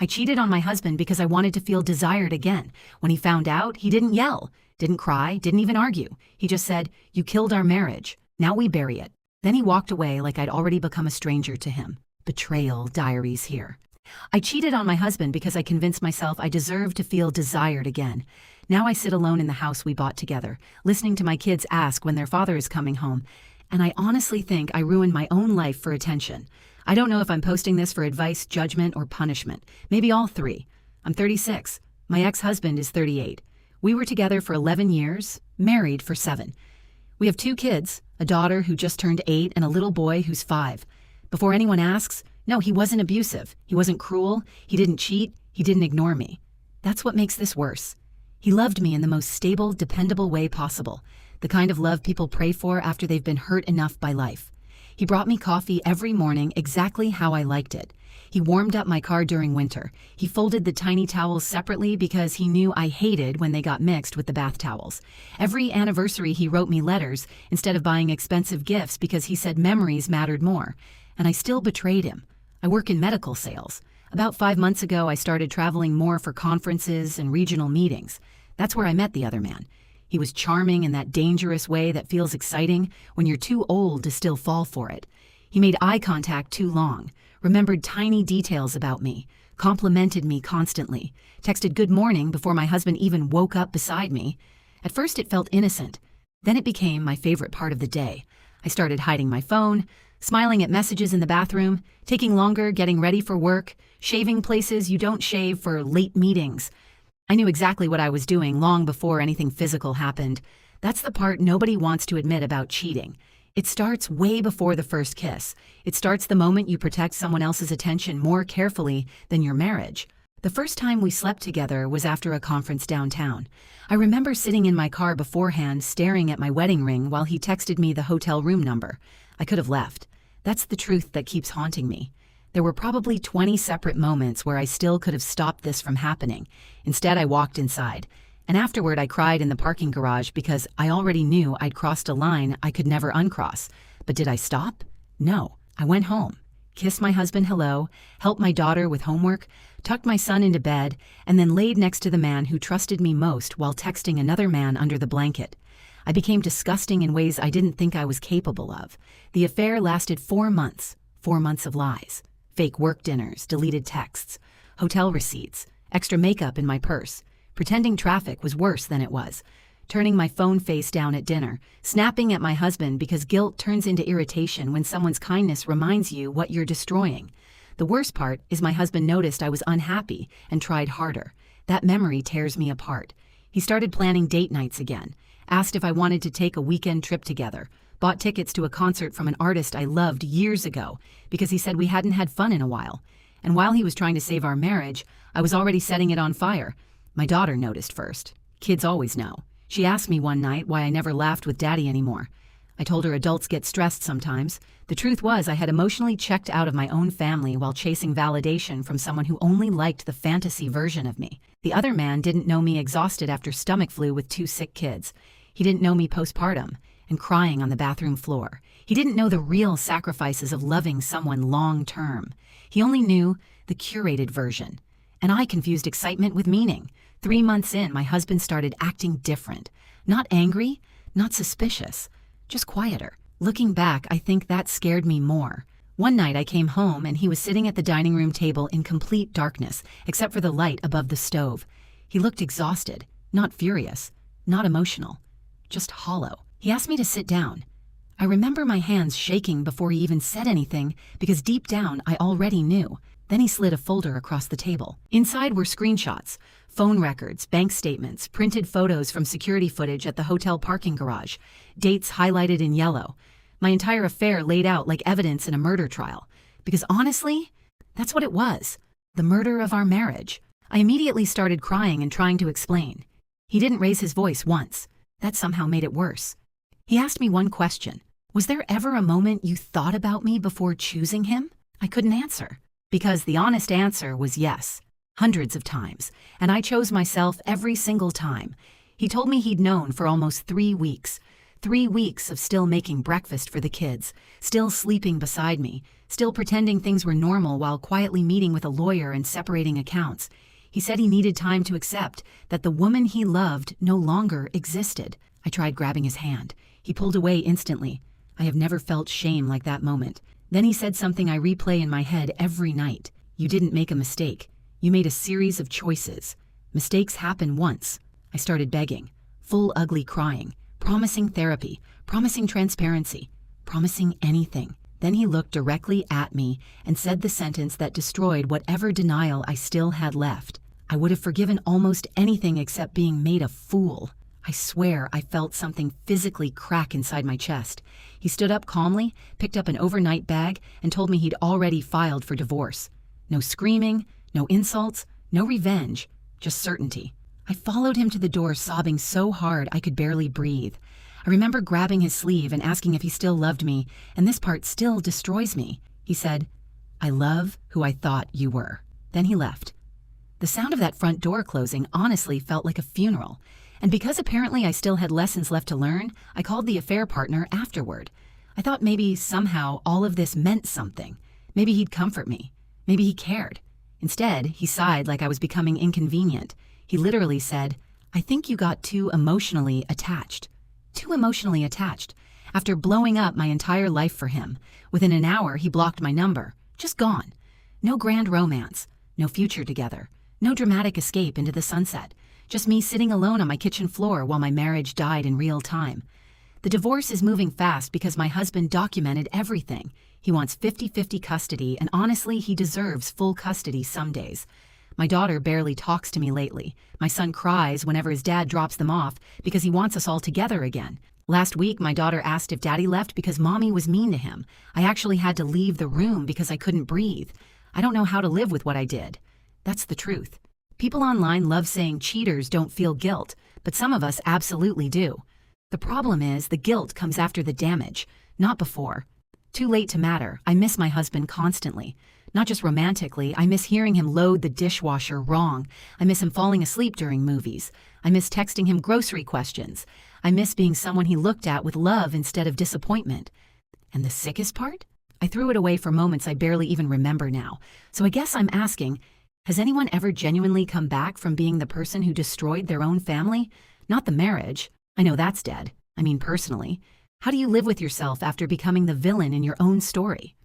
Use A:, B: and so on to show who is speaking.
A: I cheated on my husband because I wanted to feel desired again. When he found out, he didn't yell, didn't cry, didn't even argue. He just said, "You killed our marriage. Now we bury it." Then he walked away like I'd already become a stranger to him. Betrayal diaries here. I cheated on my husband because I convinced myself I deserved to feel desired again. Now I sit alone in the house we bought together, listening to my kids ask when their father is coming home, and I honestly think I ruined my own life for attention. I don't know if I'm posting this for advice, judgment, or punishment. Maybe all three. I'm 36. My ex-husband is 38. We were together for 11 years, married for 7. We have 2 kids, a daughter who just turned 8 and a little boy who's 5. Before anyone asks, no, he wasn't abusive. He wasn't cruel. He didn't cheat. He didn't ignore me. That's what makes this worse. He loved me in the most stable, dependable way possible, the kind of love people pray for after they've been hurt enough by life. He brought me coffee every morning exactly how I liked it. He warmed up my car during winter. He folded the tiny towels separately because he knew I hated when they got mixed with the bath towels. Every anniversary he wrote me letters instead of buying expensive gifts because he said memories mattered more. And I still betrayed him. I work in medical sales. About 5 months ago, I started traveling more for conferences and regional meetings. That's where I met the other man. He was charming in that dangerous way that feels exciting when you're too old to still fall for it. He made eye contact too long, remembered tiny details about me, complimented me constantly, texted good morning before my husband even woke up beside me. At first it felt innocent. Then it became my favorite part of the day. I started hiding my phone, smiling at messages in the bathroom, taking longer getting ready for work, shaving places you don't shave for late meetings. I knew exactly what I was doing long before anything physical happened. That's the part nobody wants to admit about cheating. It starts way before the first kiss. It starts the moment you protect someone else's attention more carefully than your marriage. The first time we slept together was after a conference downtown. I remember sitting in my car beforehand staring at my wedding ring while he texted me the hotel room number. I could have left. That's the truth that keeps haunting me. There were probably 20 separate moments where I still could have stopped this from happening. Instead, I walked inside. And afterward, I cried in the parking garage because I already knew I'd crossed a line I could never uncross. But did I stop? No. I went home, kissed my husband hello, helped my daughter with homework, tucked my son into bed, and then laid next to the man who trusted me most while texting another man under the blanket. I became disgusting in ways I didn't think I was capable of. The affair lasted 4 months. 4 months of lies. Fake work dinners, deleted texts, hotel receipts, extra makeup in my purse. Pretending traffic was worse than it was. Turning my phone face down at dinner, snapping at my husband because guilt turns into irritation when someone's kindness reminds you what you're destroying. The worst part is my husband noticed I was unhappy and tried harder. That memory tears me apart. He started planning date nights again, asked if I wanted to take a weekend trip together, bought tickets to a concert from an artist I loved years ago because he said we hadn't had fun in a while. And while he was trying to save our marriage, I was already setting it on fire. My daughter noticed first. Kids always know. She asked me one night why I never laughed with Daddy anymore. I told her adults get stressed sometimes. The truth was I had emotionally checked out of my own family while chasing validation from someone who only liked the fantasy version of me. The other man didn't know me exhausted after stomach flu with 2 sick kids. He didn't know me postpartum and crying on the bathroom floor. He didn't know the real sacrifices of loving someone long term. He only knew the curated version. And I confused excitement with meaning. 3 months in, my husband started acting different. Not angry, not suspicious, just quieter. Looking back, I think that scared me more. One night I came home and he was sitting at the dining room table in complete darkness, except for the light above the stove. He looked exhausted, not furious, not emotional, just hollow. He asked me to sit down. I remember my hands shaking before he even said anything because deep down I already knew. Then he slid a folder across the table. Inside were screenshots, phone records, bank statements, printed photos from security footage at the hotel parking garage, dates highlighted in yellow. My entire affair laid out like evidence in a murder trial. Because honestly, that's what it was. The murder of our marriage. I immediately started crying and trying to explain. He didn't raise his voice once. That somehow made it worse. He asked me one question. Was there ever a moment you thought about me before choosing him? I couldn't answer. Because the honest answer was yes. Hundreds of times. And I chose myself every single time. He told me he'd known for almost 3 weeks. 3 weeks of still making breakfast for the kids, still sleeping beside me, still pretending things were normal while quietly meeting with a lawyer and separating accounts. He said he needed time to accept that the woman he loved no longer existed. I tried grabbing his hand. He pulled away instantly. I have never felt shame like that moment. Then he said something I replay in my head every night. You didn't make a mistake. You made a series of choices. Mistakes happen once. I started begging, full ugly crying, promising therapy, promising transparency, promising anything. Then he looked directly at me and said the sentence that destroyed whatever denial I still had left. I would have forgiven almost anything except being made a fool. I swear I felt something physically crack inside my chest. He stood up calmly, picked up an overnight bag, and told me he'd already filed for divorce. No screaming, no insults, no revenge, just certainty. I followed him to the door, sobbing so hard I could barely breathe. I remember grabbing his sleeve and asking if he still loved me, and this part still destroys me. He said, "I love who I thought you were." Then he left. The sound of that front door closing honestly felt like a funeral. And because apparently I still had lessons left to learn, I called the affair partner afterward. I thought maybe somehow all of this meant something. Maybe he'd comfort me. Maybe he cared. Instead, he sighed like I was becoming inconvenient. He literally said, "I think you got too emotionally attached." Too emotionally attached. After blowing up my entire life for him, within an hour he blocked my number. Just gone. No grand romance. No future together. No dramatic escape into the sunset. Just me sitting alone on my kitchen floor while my marriage died in real time. The divorce is moving fast because my husband documented everything. He wants 50-50 custody, and honestly, he deserves full custody some days. My daughter barely talks to me lately. My son cries whenever his dad drops them off because he wants us all together again. Last week, my daughter asked if daddy left because mommy was mean to him. I actually had to leave the room because I couldn't breathe. I don't know how to live with what I did. That's the truth. People online love saying cheaters don't feel guilt, but some of us absolutely do. The problem is the guilt comes after the damage, not before. Too late to matter. I miss my husband constantly. Not just romantically, I miss hearing him load the dishwasher wrong. I miss him falling asleep during movies. I miss texting him grocery questions. I miss being someone he looked at with love instead of disappointment. And the sickest part? I threw it away for moments I barely even remember now. So I guess I'm asking, has anyone ever genuinely come back from being the person who destroyed their own family? Not the marriage. I know that's dead. I mean personally. How do you live with yourself after becoming the villain in your own story?